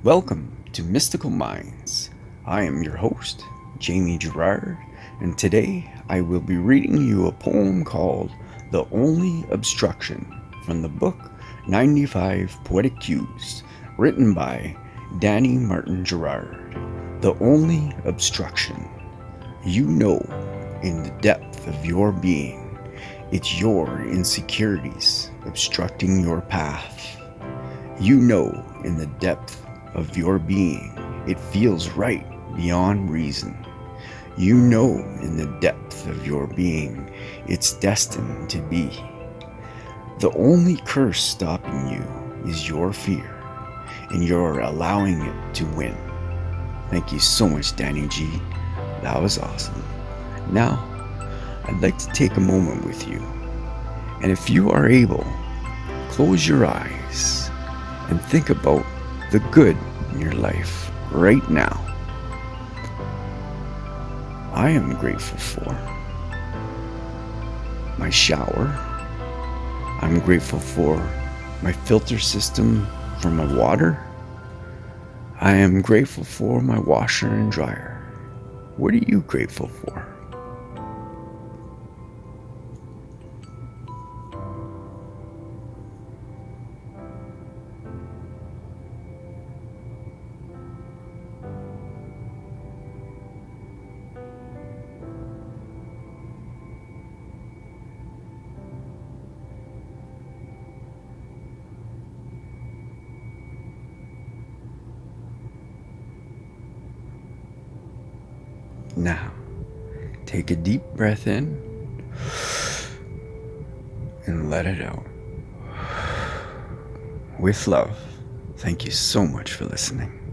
Welcome to Mystical Minds. I am your host, Jamie Gerard, and today I will be reading you a poem called The Only Obstruction from the book 95 Poetic Cues, written by Danny Martin Gerard. The Only Obstruction. You know, in the depth of your being, it's your insecurities obstructing your path. You know, in the depth of your being, it feels right beyond reason. You know, in the depth of your being, it's destined to be. The only curse stopping you is your fear, and you're allowing it to win. Thank you so much, Danny G. That was awesome. Now, I'd like to take a moment with you, and if you are able, close your eyes and think about the good in your life right now. I am grateful for my shower. I'm grateful for my filter system for my water. I am grateful for my washer and dryer. What are you grateful for? Now, take a deep breath in and let it out. With love, thank you so much for listening.